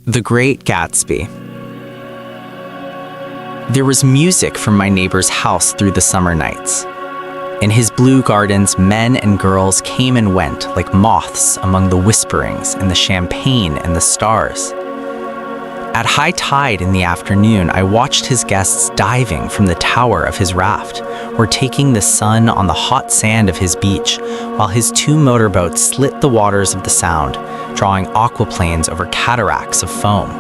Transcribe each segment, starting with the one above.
The Great Gatsby. There was music from my neighbor's house through the summer nights. In his blue gardens, men and girls came and went like moths among the whisperings and the champagne and the stars. At high tide in the afternoon, I watched his guests diving from the tower of his raft or taking the sun on the hot sand of his beach, while his two motorboats slit the waters of the Sound, drawing aquaplanes over cataracts of foam.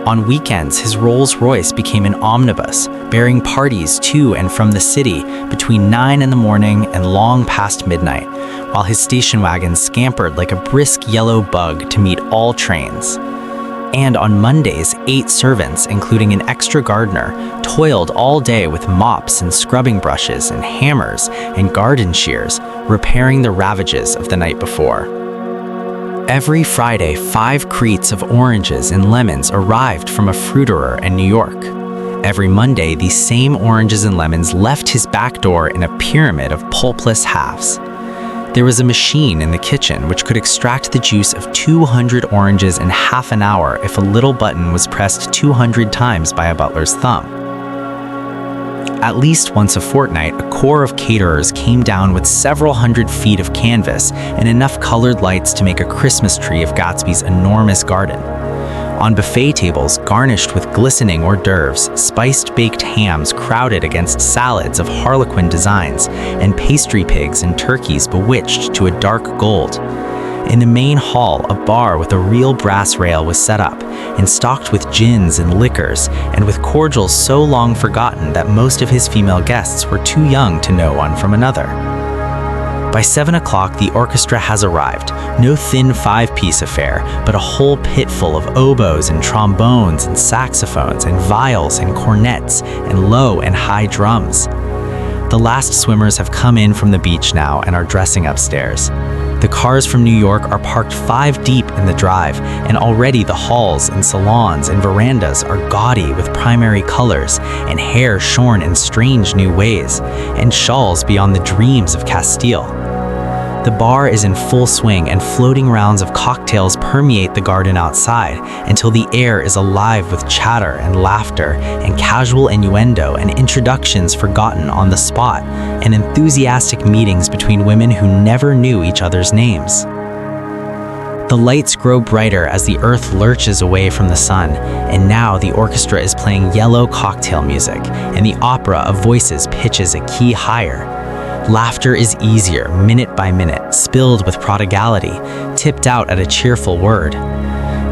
On weekends, his Rolls-Royce became an omnibus, bearing parties to and from the city between 9 in the morning and long past midnight, while his station wagon scampered like a brisk yellow bug to meet all trains. And on Mondays, 8 servants, including an extra gardener, toiled all day with mops and scrubbing brushes and hammers and garden shears, repairing the ravages of the night before. Every Friday, 5 crates of oranges and lemons arrived from a fruiterer in New York. Every Monday, these same oranges and lemons left his back door in a pyramid of pulpless halves. There was a machine in the kitchen which could extract the juice of 200 oranges in half an hour if a little button was pressed 200 times by a butler's thumb. At least once a fortnight, a corps of caterers came down with several hundred feet of canvas and enough colored lights to make a Christmas tree of Gatsby's enormous garden. On buffet tables garnished with glistening hors d'oeuvres, spiced baked hams crowded against salads of harlequin designs, and pastry pigs and turkeys bewitched to a dark gold. In the main hall, a bar with a real brass rail was set up, and stocked with gins and liquors, and with cordials so long forgotten that most of his female guests were too young to know one from another. By 7 o'clock, the orchestra has arrived, no thin 5-piece affair, but a whole pit full of oboes and trombones and saxophones and viols and cornets and low and high drums. The last swimmers have come in from the beach now and are dressing upstairs. The cars from New York are parked 5 deep in the drive, and already the halls and salons and verandas are gaudy with primary colors and hair shorn in strange new ways, and shawls beyond the dreams of Castile. The bar is in full swing, and floating rounds of cocktails permeate the garden outside until the air is alive with chatter and laughter and casual innuendo and introductions forgotten on the spot and enthusiastic meetings between women who never knew each other's names. The lights grow brighter as the earth lurches away from the sun, and now the orchestra is playing yellow cocktail music, and the opera of voices pitches a key higher. Laughter is easier, minute by minute, spilled with prodigality, tipped out at a cheerful word.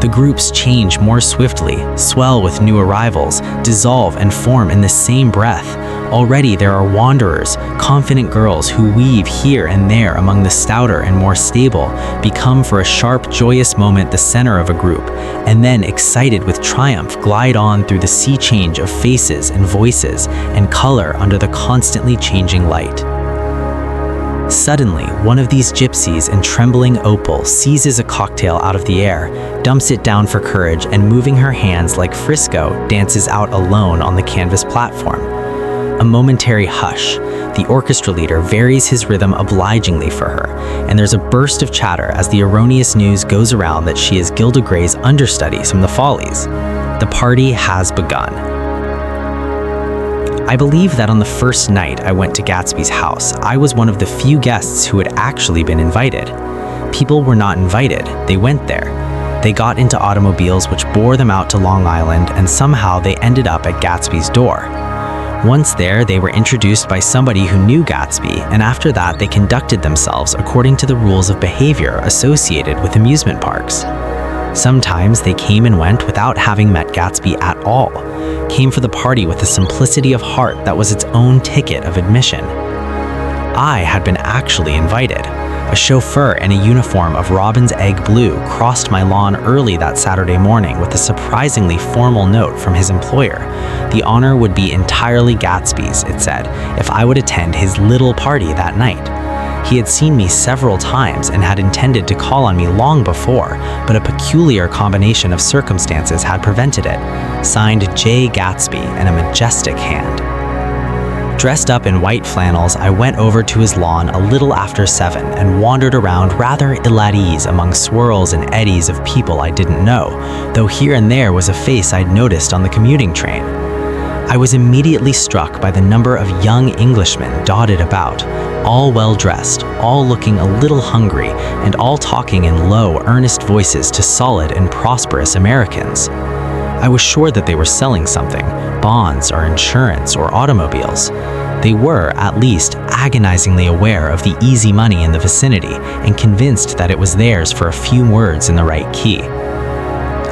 The groups change more swiftly, swell with new arrivals, dissolve and form in the same breath. Already there are wanderers, confident girls who weave here and there among the stouter and more stable, become for a sharp, joyous moment the center of a group, and then, excited with triumph, glide on through the sea change of faces and voices and color under the constantly changing light. Suddenly, one of these gypsies in trembling opal seizes a cocktail out of the air, dumps it down for courage, and moving her hands like Frisco, dances out alone on the canvas platform. A momentary hush. The orchestra leader varies his rhythm obligingly for her, and there's a burst of chatter as the erroneous news goes around that she is Gilda Gray's understudy from the Follies. The party has begun. I believe that on the first night I went to Gatsby's house, I was one of the few guests who had actually been invited. People were not invited, they went there. They got into automobiles which bore them out to Long Island, and somehow they ended up at Gatsby's door. Once there, they were introduced by somebody who knew Gatsby, and after that they conducted themselves according to the rules of behavior associated with amusement parks. Sometimes they came and went without having met Gatsby at all, came for the party with a simplicity of heart that was its own ticket of admission. I had been actually invited. A chauffeur in a uniform of robin's egg blue crossed my lawn early that Saturday morning with a surprisingly formal note from his employer. The honor would be entirely Gatsby's, it said, if I would attend his little party that night. He had seen me several times and had intended to call on me long before, but a peculiar combination of circumstances had prevented it. Signed Jay Gatsby in a majestic hand. Dressed up in white flannels, I went over to his lawn a little after 7 and wandered around rather ill at ease among swirls and eddies of people I didn't know, though here and there was a face I'd noticed on the commuting train. I was immediately struck by the number of young Englishmen dotted about, all well-dressed, all looking a little hungry, and all talking in low, earnest voices to solid and prosperous Americans. I was sure that they were selling something, bonds or insurance or automobiles. They were, at least, agonizingly aware of the easy money in the vicinity and convinced that it was theirs for a few words in the right key.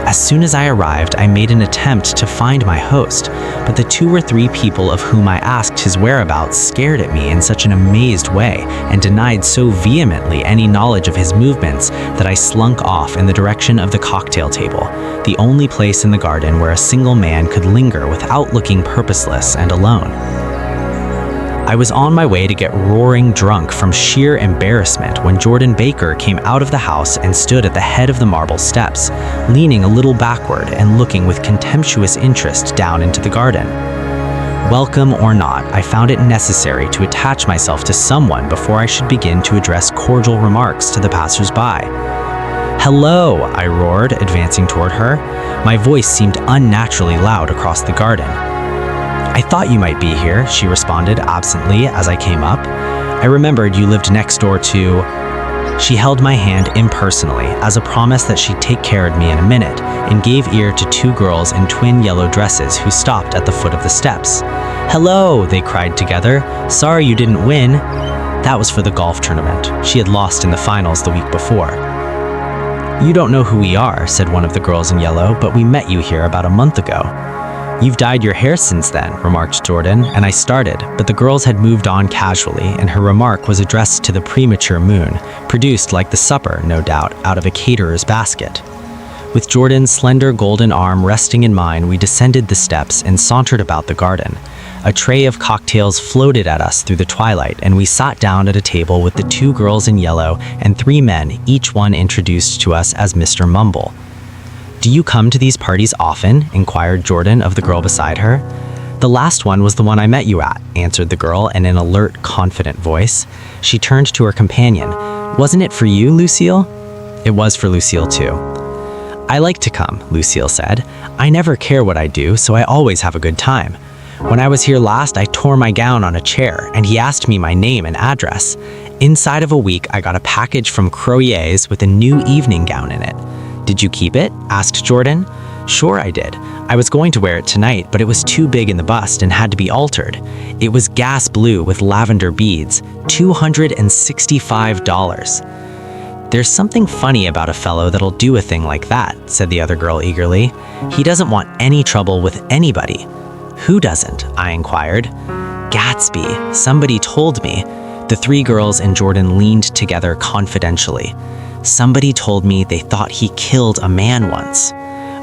As soon as I arrived, I made an attempt to find my host, but the 2 or 3 people of whom I asked his whereabouts stared at me in such an amazed way and denied so vehemently any knowledge of his movements that I slunk off in the direction of the cocktail table, the only place in the garden where a single man could linger without looking purposeless and alone. I was on my way to get roaring drunk from sheer embarrassment when Jordan Baker came out of the house and stood at the head of the marble steps, leaning a little backward and looking with contemptuous interest down into the garden. Welcome or not, I found it necessary to attach myself to someone before I should begin to address cordial remarks to the passers-by. "Hello," I roared, advancing toward her. My voice seemed unnaturally loud across the garden. "I thought you might be here," she responded absently as I came up. "I remembered you lived next door to—" She held my hand impersonally as a promise that she'd take care of me in a minute and gave ear to 2 girls in twin yellow dresses who stopped at the foot of the steps. "Hello," they cried together. "Sorry you didn't win." That was for the golf tournament. She had lost in the finals the week before. "You don't know who we are," said one of the girls in yellow, "but we met you here about a month ago." "You've dyed your hair since then," remarked Jordan, and I started, but the girls had moved on casually, and her remark was addressed to the premature moon, produced like the supper, no doubt, out of a caterer's basket. With Jordan's slender golden arm resting in mine, we descended the steps and sauntered about the garden. A tray of cocktails floated at us through the twilight, and we sat down at a table with the 2 girls in yellow and 3 men, each one introduced to us as Mr. Mumble. "Do you come to these parties often?" inquired Jordan of the girl beside her. "The last one was the one I met you at," answered the girl in an alert, confident voice. She turned to her companion. "Wasn't it for you, Lucille?" "It was for Lucille, too." "I like to come," Lucille said. "I never care what I do, so I always have a good time. When I was here last, I tore my gown on a chair, and he asked me my name and address. Inside of a week, I got a package from Carraway's with a new evening gown in it." "Did you keep it?" asked Jordan. "Sure I did. I was going to wear it tonight, but it was too big in the bust and had to be altered. It was gas blue with lavender beads, $265. "There's something funny about a fellow that'll do a thing like that," said the other girl eagerly. "He doesn't want any trouble with anybody." "Who doesn't?" I inquired. "Gatsby. Somebody told me." The 3 girls and Jordan leaned together confidentially. "Somebody told me they thought he killed a man once."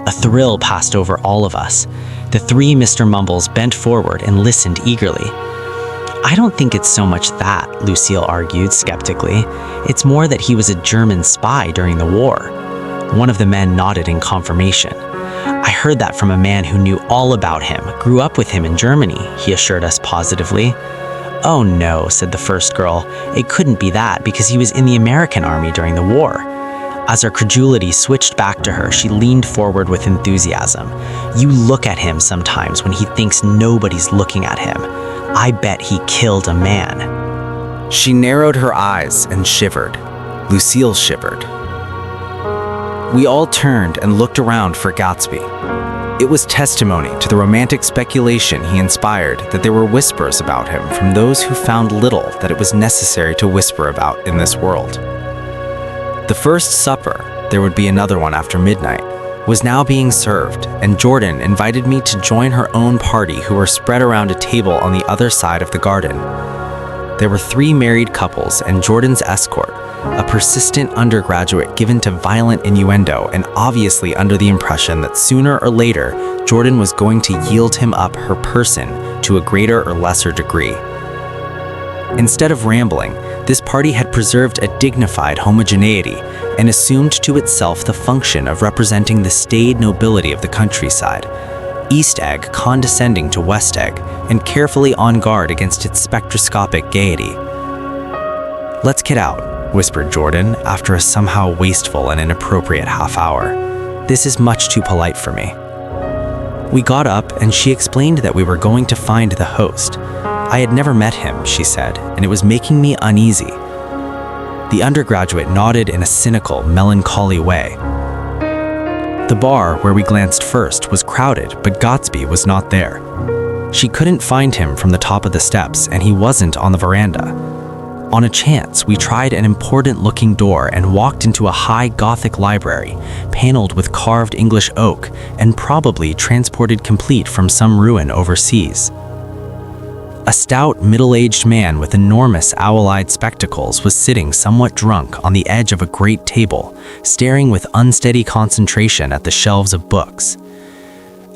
A thrill passed over all of us. The 3 Mr. Mumbles bent forward and listened eagerly. "I don't think it's so much that," Lucille argued skeptically. "It's more that he was a German spy during the war." One of the men nodded in confirmation. "I heard that from a man who knew all about him, grew up with him in Germany," he assured us positively. "Oh no," said the first girl. "It couldn't be that because he was in the American army during the war." As her credulity switched back to her, she leaned forward with enthusiasm. "You look at him sometimes when he thinks nobody's looking at him. I bet he killed a man." She narrowed her eyes and shivered. Lucille shivered. We all turned and looked around for Gatsby. It was testimony to the romantic speculation he inspired that there were whispers about him from those who found little that it was necessary to whisper about in this world. The first supper, there would be another one after midnight, was now being served, and Jordan invited me to join her own party who were spread around a table on the other side of the garden. There were 3 married couples and Jordan's escort, a persistent undergraduate given to violent innuendo and obviously under the impression that sooner or later Jordan was going to yield him up her person to a greater or lesser degree. Instead of rambling, this party had preserved a dignified homogeneity and assumed to itself the function of representing the staid nobility of the countryside. East Egg condescending to West Egg and carefully on guard against its spectroscopic gaiety. "Let's get out," whispered Jordan after a somehow wasteful and inappropriate half hour. "This is much too polite for me." We got up and she explained that we were going to find the host. I had never met him, she said, and it was making me uneasy. The undergraduate nodded in a cynical, melancholy way. The bar, where we glanced first, was crowded, but Gatsby was not there. She couldn't find him from the top of the steps, and he wasn't on the veranda. On a chance, we tried an important-looking door and walked into a high Gothic library, paneled with carved English oak and probably transported complete from some ruin overseas. A stout, middle-aged man with enormous owl-eyed spectacles was sitting somewhat drunk on the edge of a great table, staring with unsteady concentration at the shelves of books.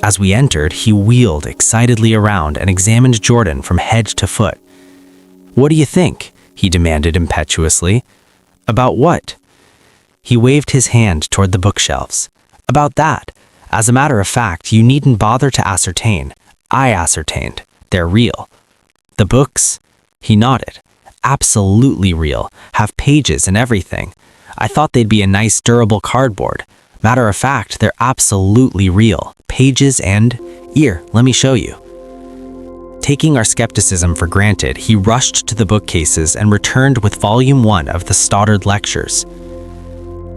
As we entered, he wheeled excitedly around and examined Jordan from head to foot. "What do you think?" he demanded impetuously. "About what?" He waved his hand toward the bookshelves. "About that. As a matter of fact, you needn't bother to ascertain. I ascertained. They're real. The books?" He nodded. "Absolutely real. Have pages and everything. I thought they'd be a nice durable cardboard. Matter of fact, they're absolutely real. Pages and... Here, let me show you." Taking our skepticism for granted, he rushed to the bookcases and returned with Volume 1 of the Stoddard Lectures.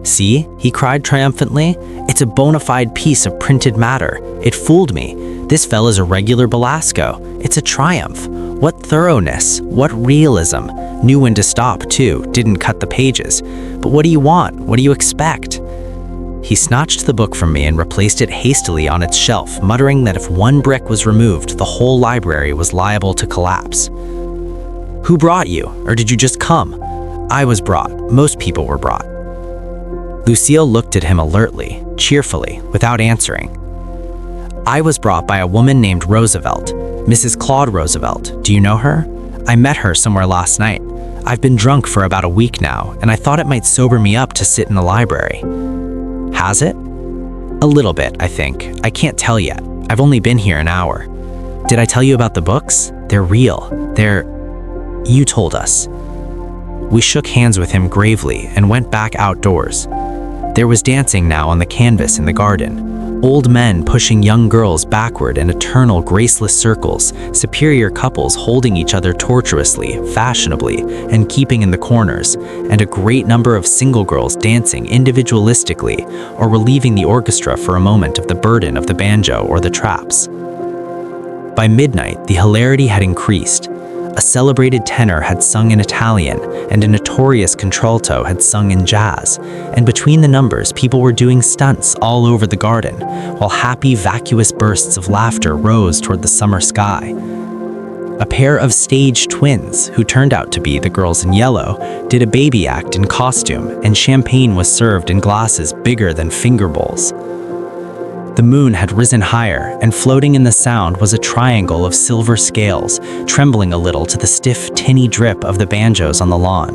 "See?" he cried triumphantly. "It's a bona fide piece of printed matter. It fooled me. This fella's a regular Belasco. It's a triumph. What thoroughness, what realism. Knew when to stop, too, didn't cut the pages. But what do you want? What do you expect?" He snatched the book from me and replaced it hastily on its shelf, muttering that if one brick was removed, the whole library was liable to collapse. "Who brought you? Or did you just come?" "I was brought. Most people were brought." Lucille looked at him alertly, cheerfully, without answering. "I was brought by a woman named Roosevelt, Mrs. Claude Roosevelt. Do you know her? I met her somewhere last night. I've been drunk for about a week now, and I thought it might sober me up to sit in the library." "Has it?" "A little bit, I think. I can't tell yet. I've only been here an hour." "Did I tell you about the books? They're real. You told us." We shook hands with him gravely and went back outdoors. There was dancing now on the canvas in the garden. Old men pushing young girls backward in eternal graceless circles, superior couples holding each other tortuously, fashionably, and keeping in the corners, and a great number of single girls dancing individualistically or relieving the orchestra for a moment of the burden of the banjo or the traps. By midnight, the hilarity had increased. A celebrated tenor had sung in Italian, and a notorious contralto had sung in jazz, and between the numbers, people were doing stunts all over the garden, while happy, vacuous bursts of laughter rose toward the summer sky. A pair of stage twins, who turned out to be the girls in yellow, did a baby act in costume, and champagne was served in glasses bigger than finger bowls. The moon had risen higher, and floating in the sound was a triangle of silver scales, trembling a little to the stiff, tinny drip of the banjos on the lawn.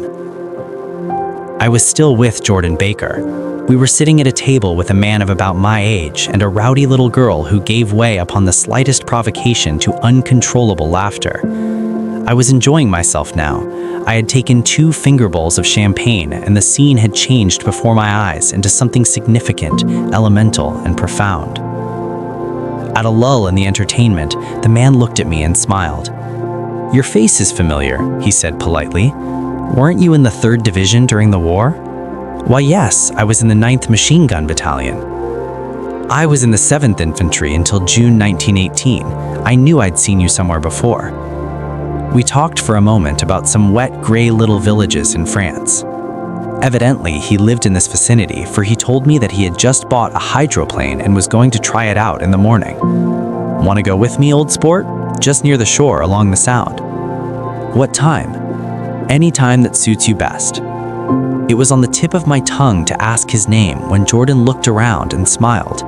I was still with Jordan Baker. We were sitting at a table with a man of about my age and a rowdy little girl who gave way upon the slightest provocation to uncontrollable laughter. I was enjoying myself now. I had taken 2 finger bowls of champagne, and the scene had changed before my eyes into something significant, elemental, and profound. At a lull in the entertainment, the man looked at me and smiled. "Your face is familiar," he said politely. "Weren't you in the 3rd Division during the war?" "Why, yes, I was in the 9th Machine Gun Battalion." "I was in the 7th Infantry until June 1918. I knew I'd seen you somewhere before." We talked for a moment about some wet, gray little villages in France. Evidently, he lived in this vicinity, for he told me that he had just bought a hydroplane and was going to try it out in the morning. "Want to go with me, old sport? Just near the shore along the Sound." "What time?" "Any time that suits you best." It was on the tip of my tongue to ask his name when Jordan looked around and smiled.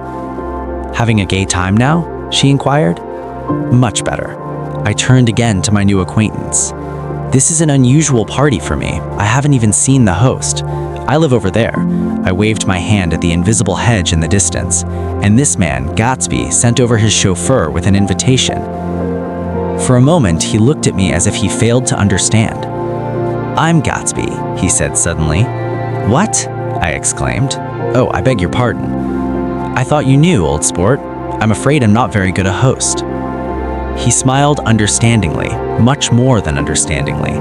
"Having a gay time now?" she inquired. "Much better." I turned again to my new acquaintance. "This is an unusual party for me. I haven't even seen the host. I live over there." I waved my hand at the invisible hedge in the distance, and this man, Gatsby, sent over his chauffeur with an invitation. For a moment, he looked at me as if he failed to understand. "I'm Gatsby," he said suddenly. "What?" I exclaimed. "Oh, I beg your pardon. I thought you knew, old sport. I'm afraid I'm not very good a host." He smiled understandingly, much more than understandingly.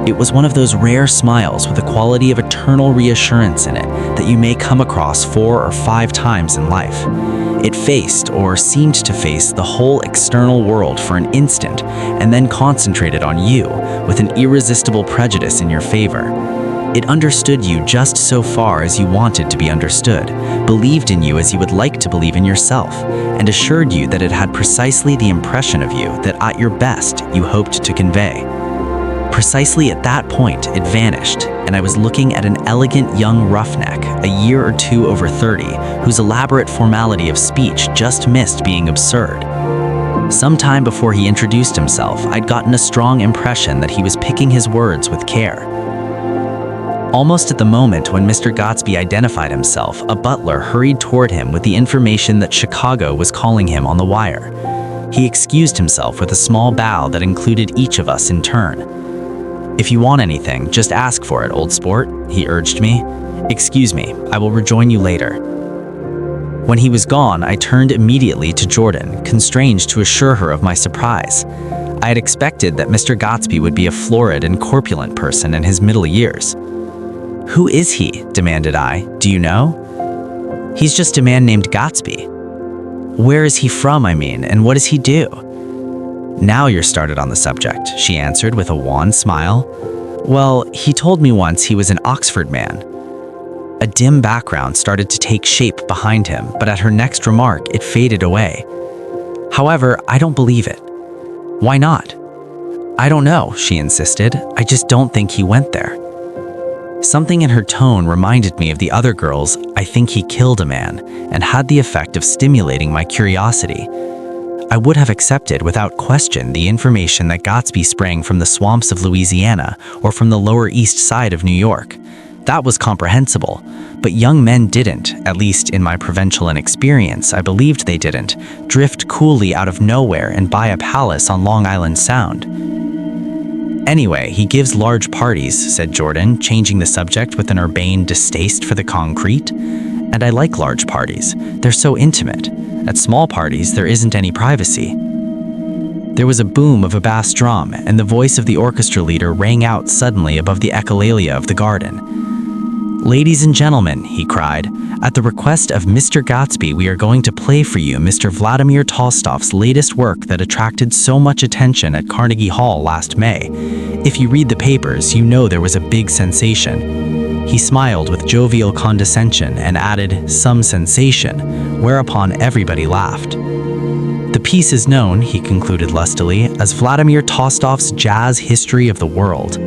It was one of those rare smiles with a quality of eternal reassurance in it that you may come across 4 or 5 times in life. It faced, or seemed to face, the whole external world for an instant and then concentrated on you with an irresistible prejudice in your favor. It understood you just so far as you wanted to be understood, believed in you as you would like to believe in yourself, and assured you that it had precisely the impression of you that at your best you hoped to convey. Precisely at that point, it vanished, and I was looking at an elegant young roughneck, a year or 2 over 30, whose elaborate formality of speech just missed being absurd. Sometime before he introduced himself, I'd gotten a strong impression that he was picking his words with care. Almost at the moment when Mr. Gatsby identified himself, a butler hurried toward him with the information that Chicago was calling him on the wire. He excused himself with a small bow that included each of us in turn. "If you want anything, just ask for it, old sport," he urged me. "Excuse me, I will rejoin you later." When he was gone, I turned immediately to Jordan, constrained to assure her of my surprise. I had expected that Mr. Gatsby would be a florid and corpulent person in his middle years. "Who is he?" demanded I. "Do you know?" "He's just a man named Gatsby." "Where is he from, I mean, and what does he do?" "Now you're started on the subject," she answered with a wan smile. "Well, he told me once he was an Oxford man." A dim background started to take shape behind him, but at her next remark, it faded away. "However, I don't believe it." "Why not?" "I don't know," she insisted. "I just don't think he went there." Something in her tone reminded me of the other girls' "I think he killed a man," and had the effect of stimulating my curiosity. I would have accepted without question the information that Gatsby sprang from the swamps of Louisiana or from the Lower East Side of New York. That was comprehensible, but young men didn't, at least in my provincial inexperience, I believed they didn't, drift coolly out of nowhere and buy a palace on Long Island Sound. "Anyway, he gives large parties," said Jordan, changing the subject with an urbane distaste for the concrete. "And I like large parties. They're so intimate. At small parties, there isn't any privacy." There was a boom of a bass drum, and the voice of the orchestra leader rang out suddenly above the echolalia of the garden. "Ladies and gentlemen," he cried, "at the request of Mr. Gatsby, we are going to play for you Mr. Vladimir Tolstoy's latest work that attracted so much attention at Carnegie Hall last May. If you read the papers, you know there was a big sensation." He smiled with jovial condescension and added, "some sensation," whereupon everybody laughed. "The piece is known," he concluded lustily, "as Vladimir Tolstoy's Jazz History of the World."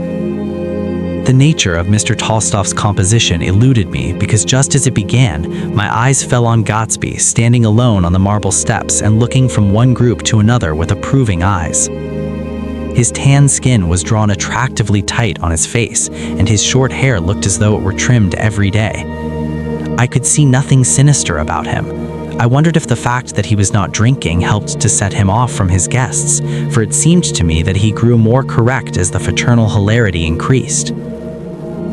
The nature of Mr. Tolstoy's composition eluded me because just as it began, my eyes fell on Gatsby standing alone on the marble steps and looking from one group to another with approving eyes. His tan skin was drawn attractively tight on his face, and his short hair looked as though it were trimmed every day. I could see nothing sinister about him. I wondered if the fact that he was not drinking helped to set him off from his guests, for it seemed to me that he grew more correct as the fraternal hilarity increased.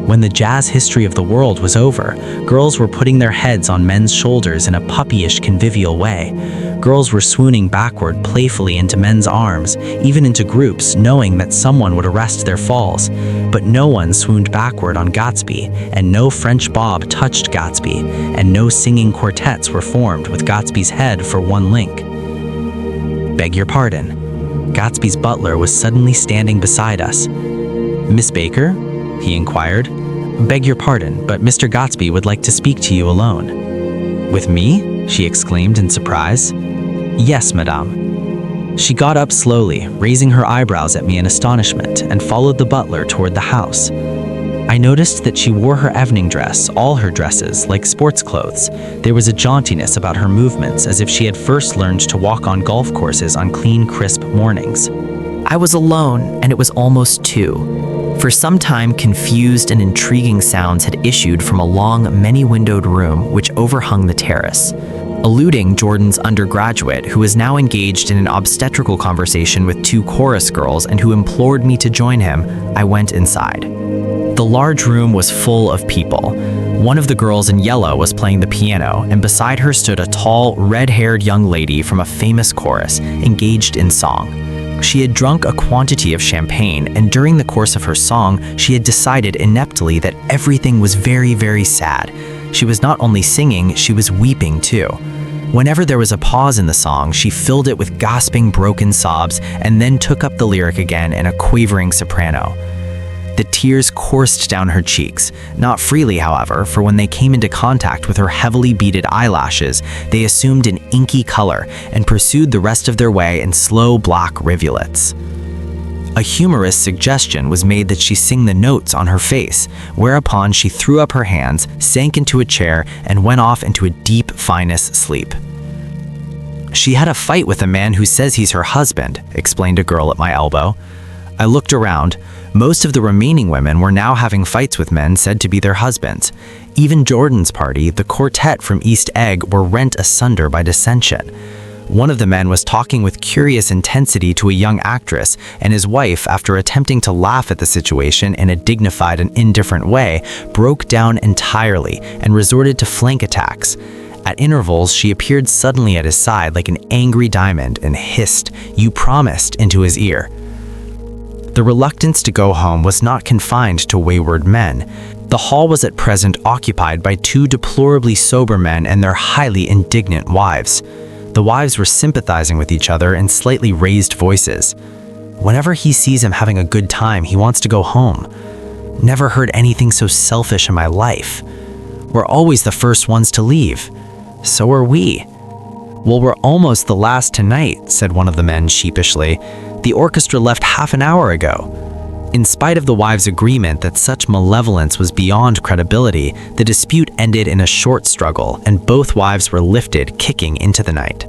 When the Jazz History of the World was over, girls were putting their heads on men's shoulders in a puppyish convivial way. Girls were swooning backward playfully into men's arms, even into groups, knowing that someone would arrest their falls. But no one swooned backward on Gatsby, and no French bob touched Gatsby, and no singing quartets were formed with Gatsby's head for one link. "Beg your pardon." Gatsby's butler was suddenly standing beside us. "Miss Baker?" he inquired. "Beg your pardon, but Mr. Gatsby would like to speak to you alone." "With me?" she exclaimed in surprise. "Yes, madame." She got up slowly, raising her eyebrows at me in astonishment, and followed the butler toward the house. I noticed that she wore her evening dress, all her dresses, like sports clothes. There was a jauntiness about her movements, as if she had first learned to walk on golf courses on clean, crisp mornings. I was alone, and it was almost 2. For some time, confused and intriguing sounds had issued from a long, many-windowed room which overhung the terrace. Eluding Jordan's undergraduate, who was now engaged in an obstetrical conversation with two chorus girls and who implored me to join him, I went inside. The large room was full of people. One of the girls in yellow was playing the piano, and beside her stood a tall, red-haired young lady from a famous chorus, engaged in song. She had drunk a quantity of champagne, and during the course of her song, she had decided ineptly that everything was very, very sad. She was not only singing, she was weeping too. Whenever there was a pause in the song, she filled it with gasping, broken sobs, and then took up the lyric again in a quavering soprano. The tears coursed down her cheeks, not freely, however, for when they came into contact with her heavily beaded eyelashes, they assumed an inky color and pursued the rest of their way in slow black rivulets. A humorous suggestion was made that she sing the notes on her face, whereupon she threw up her hands, sank into a chair, and went off into a deep finus sleep. "She had a fight with a man who says he's her husband," explained a girl at my elbow. I looked around. Most of the remaining women were now having fights with men said to be their husbands. Even Jordan's party, the quartet from East Egg, were rent asunder by dissension. One of the men was talking with curious intensity to a young actress, and his wife, after attempting to laugh at the situation in a dignified and indifferent way, broke down entirely and resorted to flank attacks. At intervals, she appeared suddenly at his side like an angry diamond and hissed, "You promised," into his ear. The reluctance to go home was not confined to wayward men. The hall was at present occupied by two deplorably sober men and their highly indignant wives. The wives were sympathizing with each other in slightly raised voices. Whenever he sees him having a good time, he wants to go home. Never heard anything so selfish in my life. We're always the first ones to leave. So are we. "Well, we're almost the last tonight," said one of the men sheepishly. "The orchestra left half an hour ago." In spite of the wives' agreement that such malevolence was beyond credibility, the dispute ended in a short struggle, and both wives were lifted, kicking, into the night.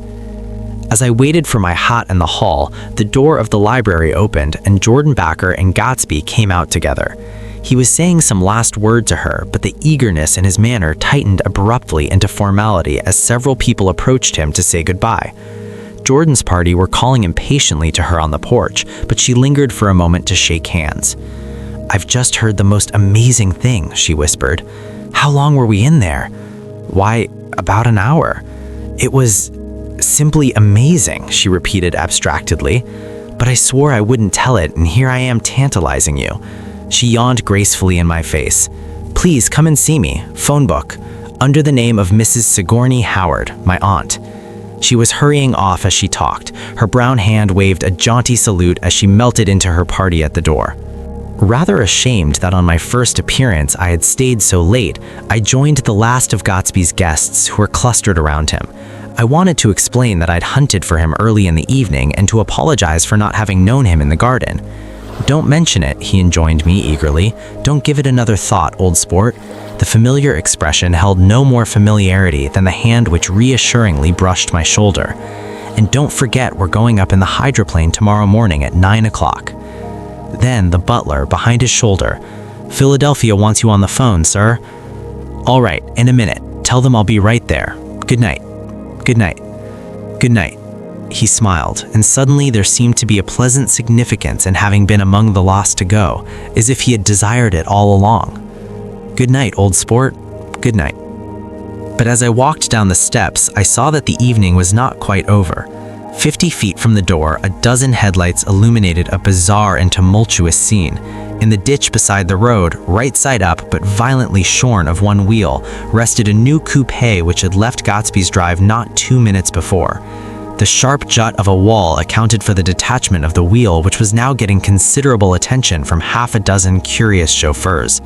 As I waited for my hat in the hall, the door of the library opened, and Jordan Backer and Gatsby came out together. He was saying some last word to her, but the eagerness in his manner tightened abruptly into formality as several people approached him to say goodbye. Jordan's party were calling impatiently to her on the porch, but she lingered for a moment to shake hands. "I've just heard the most amazing thing," she whispered. "How long were we in there?" "Why, about an hour. It was simply amazing," she repeated abstractedly. "But I swore I wouldn't tell it, and here I am tantalizing you." She yawned gracefully in my face. "Please come and see me. Phone book. Under the name of Mrs. Sigourney Howard, my aunt." She was hurrying off as she talked. Her brown hand waved a jaunty salute as she melted into her party at the door. Rather ashamed that on my first appearance I had stayed so late, I joined the last of Gatsby's guests who were clustered around him. I wanted to explain that I'd hunted for him early in the evening and to apologize for not having known him in the garden. "Don't mention it," he enjoined me eagerly. "Don't give it another thought, old sport." The familiar expression held no more familiarity than the hand which reassuringly brushed my shoulder. "And don't forget we're going up in the hydroplane tomorrow morning at 9 o'clock. Then the butler, behind his shoulder, "Philadelphia wants you on the phone, sir." "All right, in a minute. Tell them I'll be right there. Good night. Good night. Good night." He smiled, and suddenly there seemed to be a pleasant significance in having been among the lost to go, as if he had desired it all along. "Good night, old sport. Good night." But as I walked down the steps, I saw that the evening was not quite over. 50 feet from the door, a dozen headlights illuminated a bizarre and tumultuous scene. In the ditch beside the road, right side up but violently shorn of one wheel, rested a new coupe which had left Gatsby's drive not 2 minutes before. The sharp jut of a wall accounted for the detachment of the wheel, which was now getting considerable attention from half a dozen curious chauffeurs.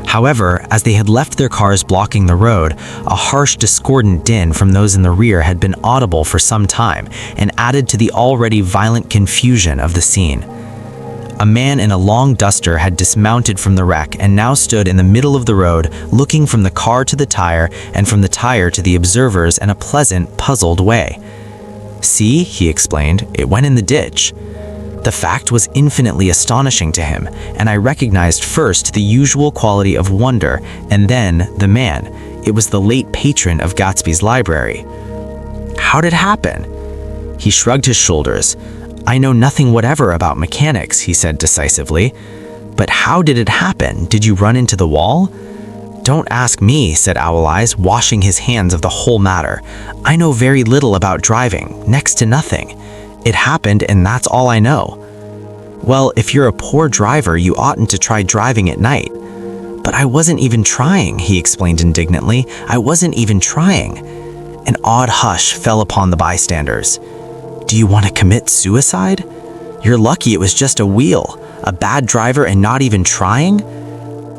However, as they had left their cars blocking the road, a harsh, discordant din from those in the rear had been audible for some time and added to the already violent confusion of the scene. A man in a long duster had dismounted from the wreck and now stood in the middle of the road, looking from the car to the tire and from the tire to the observers in a pleasant, puzzled way. "See," he explained, "it went in the ditch." The fact was infinitely astonishing to him, and I recognized first the usual quality of wonder, and then the man. It was the late patron of Gatsby's library. How did it happen? He shrugged his shoulders. I know nothing whatever about mechanics, he said decisively. But how did it happen? Did you run into the wall? Don't ask me, said Owl Eyes, washing his hands of the whole matter. I know very little about driving, next to nothing. It happened and that's all I know. Well, if you're a poor driver, you oughtn't to try driving at night. But I wasn't even trying, he explained indignantly. I wasn't even trying. An odd hush fell upon the bystanders. Do you want to commit suicide? You're lucky it was just a wheel, a bad driver and not even trying?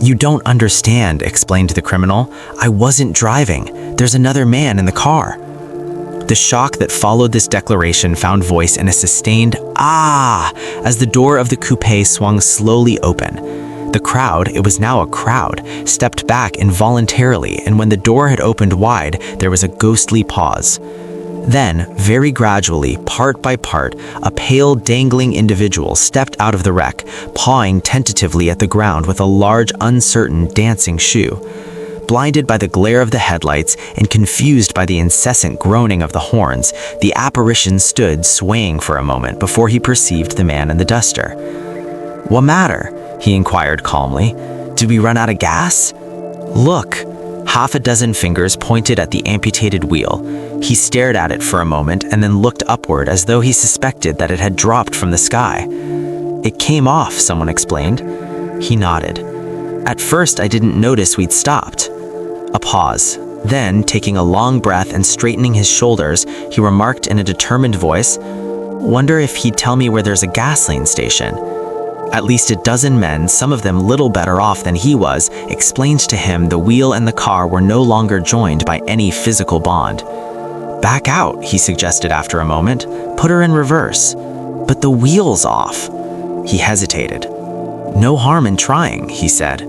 You don't understand, explained the criminal. I wasn't driving. There's another man in the car. The shock that followed this declaration found voice in a sustained "ah" as the door of the coupe swung slowly open. The crowd, it was now a crowd, stepped back involuntarily, and when the door had opened wide, there was a ghostly pause. Then, very gradually, part by part, a pale, dangling individual stepped out of the wreck, pawing tentatively at the ground with a large, uncertain, dancing shoe. Blinded by the glare of the headlights and confused by the incessant groaning of the horns, the apparition stood swaying for a moment before he perceived the man in the duster. "What matter?" he inquired calmly. "Did we run out of gas?" "Look." Half a dozen fingers pointed at the amputated wheel. He stared at it for a moment and then looked upward as though he suspected that it had dropped from the sky. "It came off," someone explained. He nodded. "At first I didn't notice we'd stopped." A pause. Then, taking a long breath and straightening his shoulders, he remarked in a determined voice, "Wonder if he'd tell me where there's a gasoline station." At least a dozen men, some of them little better off than he was, explained to him the wheel and the car were no longer joined by any physical bond. "Back out," he suggested after a moment. "Put her in reverse." "But the wheel's off." He hesitated. "No harm in trying," he said.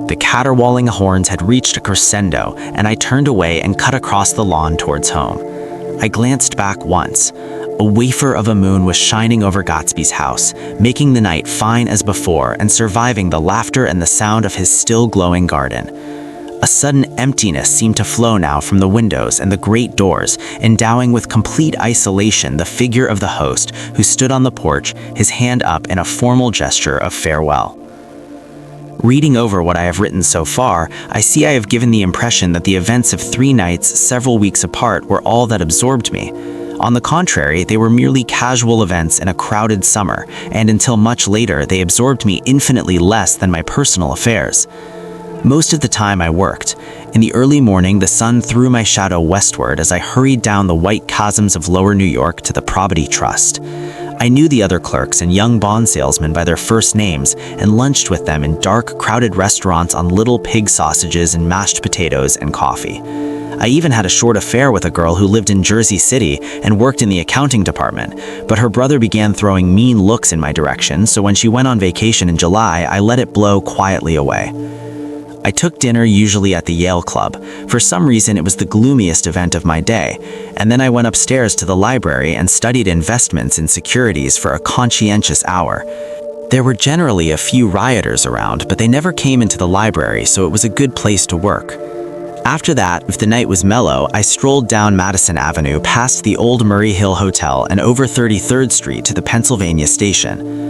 The caterwauling horns had reached a crescendo, and I turned away and cut across the lawn towards home. I glanced back once. A wafer of a moon was shining over Gatsby's house, making the night fine as before and surviving the laughter and the sound of his still glowing garden. A sudden emptiness seemed to flow now from the windows and the great doors, endowing with complete isolation the figure of the host who stood on the porch, his hand up in a formal gesture of farewell. Reading over what I have written so far, I see I have given the impression that the events of 3 nights, several weeks apart, were all that absorbed me. On the contrary, they were merely casual events in a crowded summer, and until much later, they absorbed me infinitely less than my personal affairs. Most of the time I worked. In the early morning, the sun threw my shadow westward as I hurried down the white chasms of lower New York to the Probity Trust. I knew the other clerks and young bond salesmen by their first names and lunched with them in dark, crowded restaurants on little pig sausages and mashed potatoes and coffee. I even had a short affair with a girl who lived in Jersey City and worked in the accounting department, but her brother began throwing mean looks in my direction, so when she went on vacation in July, I let it blow quietly away. I took dinner usually at the Yale Club. For some reason, it was the gloomiest event of my day, and then I went upstairs to the library and studied investments in securities for a conscientious hour. There were generally a few rioters around, but they never came into the library, so it was a good place to work. After that, if the night was mellow, I strolled down Madison Avenue past the old Murray Hill Hotel and over 33rd Street to the Pennsylvania Station.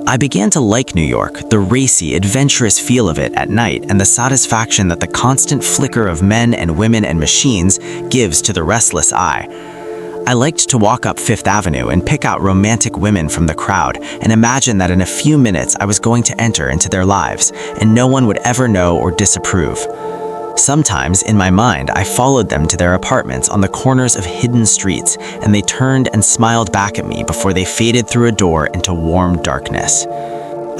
I began to like New York, the racy, adventurous feel of it at night and the satisfaction that the constant flicker of men and women and machines gives to the restless eye. I liked to walk up Fifth Avenue and pick out romantic women from the crowd and imagine that in a few minutes I was going to enter into their lives and no one would ever know or disapprove. Sometimes, in my mind, I followed them to their apartments on the corners of hidden streets, and they turned and smiled back at me before they faded through a door into warm darkness.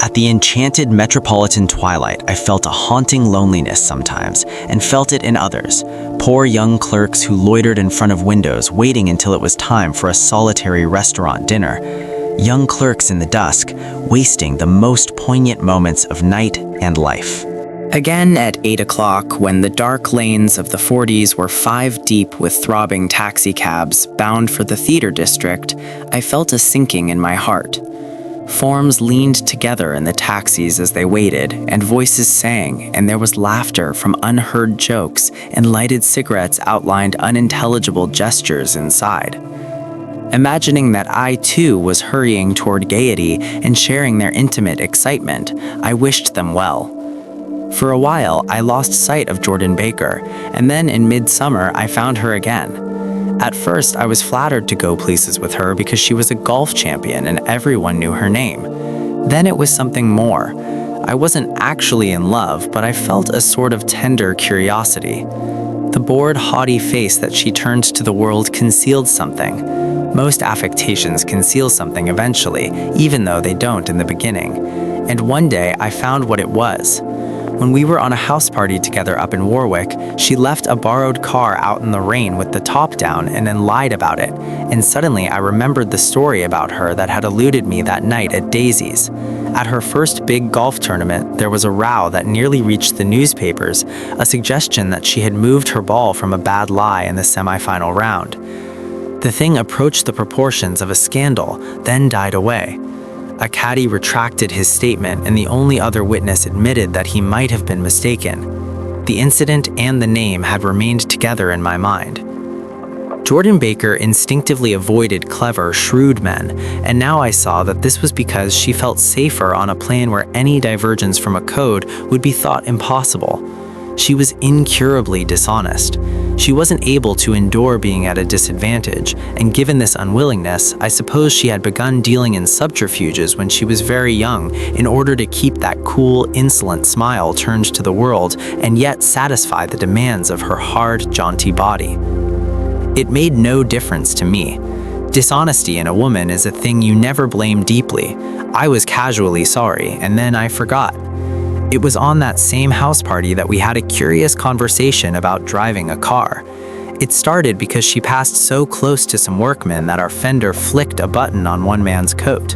At the enchanted metropolitan twilight, I felt a haunting loneliness sometimes, and felt it in others, poor young clerks who loitered in front of windows waiting until it was time for a solitary restaurant dinner. Young clerks in the dusk, wasting the most poignant moments of night and life. Again at 8 o'clock, when the dark lanes of the 40s were 5 deep with throbbing taxicabs bound for the theater district, I felt a sinking in my heart. Forms leaned together in the taxis as they waited, and voices sang, and there was laughter from unheard jokes, and lighted cigarettes outlined unintelligible gestures inside. Imagining that I too was hurrying toward gaiety and sharing their intimate excitement, I wished them well. For a while, I lost sight of Jordan Baker, and then in midsummer, I found her again. At first, I was flattered to go places with her because she was a golf champion and everyone knew her name. Then it was something more. I wasn't actually in love, but I felt a sort of tender curiosity. The bored, haughty face that she turned to the world concealed something. Most affectations conceal something eventually, even though they don't in the beginning. And one day, I found what it was. When we were on a house party together up in Warwick, she left a borrowed car out in the rain with the top down and then lied about it. And suddenly I remembered the story about her that had eluded me that night at Daisy's. At her first big golf tournament, there was a row that nearly reached the newspapers, a suggestion that she had moved her ball from a bad lie in the semifinal round. The thing approached the proportions of a scandal, then died away. A caddy retracted his statement, and the only other witness admitted that he might have been mistaken. The incident and the name had remained together in my mind. Jordan Baker instinctively avoided clever, shrewd men, and now I saw that this was because she felt safer on a plane where any divergence from a code would be thought impossible. She was incurably dishonest. She wasn't able to endure being at a disadvantage, and given this unwillingness, I suppose she had begun dealing in subterfuges when she was very young in order to keep that cool, insolent smile turned to the world and yet satisfy the demands of her hard, jaunty body. It made no difference to me. Dishonesty in a woman is a thing you never blame deeply. I was casually sorry, and then I forgot. It was on that same house party that we had a curious conversation about driving a car. It started because she passed so close to some workmen that our fender flicked a button on one man's coat.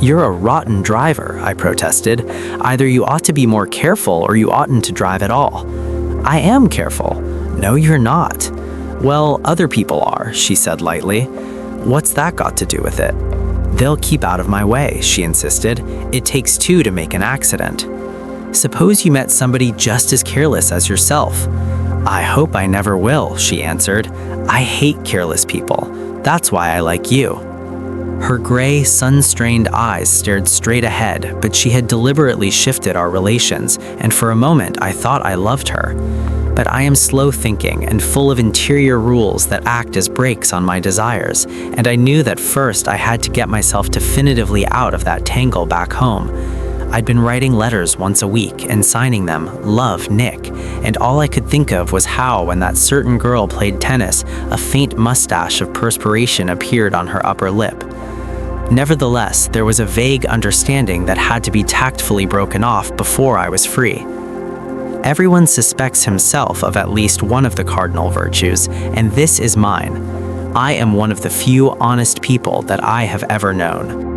"You're a rotten driver," I protested. "Either you ought to be more careful or you oughtn't to drive at all." "I am careful." "No, you're not." "Well, other people are," she said lightly. "What's that got to do with it?" "They'll keep out of my way," she insisted. "It takes two to make an accident." "Suppose you met somebody just as careless as yourself." "I hope I never will," she answered. "I hate careless people. That's why I like you." Her gray, sun-strained eyes stared straight ahead, but she had deliberately shifted our relations, and for a moment I thought I loved her. But I am slow thinking and full of interior rules that act as brakes on my desires, and I knew that first I had to get myself definitively out of that tangle back home. I'd been writing letters once a week and signing them, "Love, Nick," and all I could think of was how, when that certain girl played tennis, a faint mustache of perspiration appeared on her upper lip. Nevertheless, there was a vague understanding that had to be tactfully broken off before I was free. Everyone suspects himself of at least one of the cardinal virtues, and this is mine. I am one of the few honest people that I have ever known.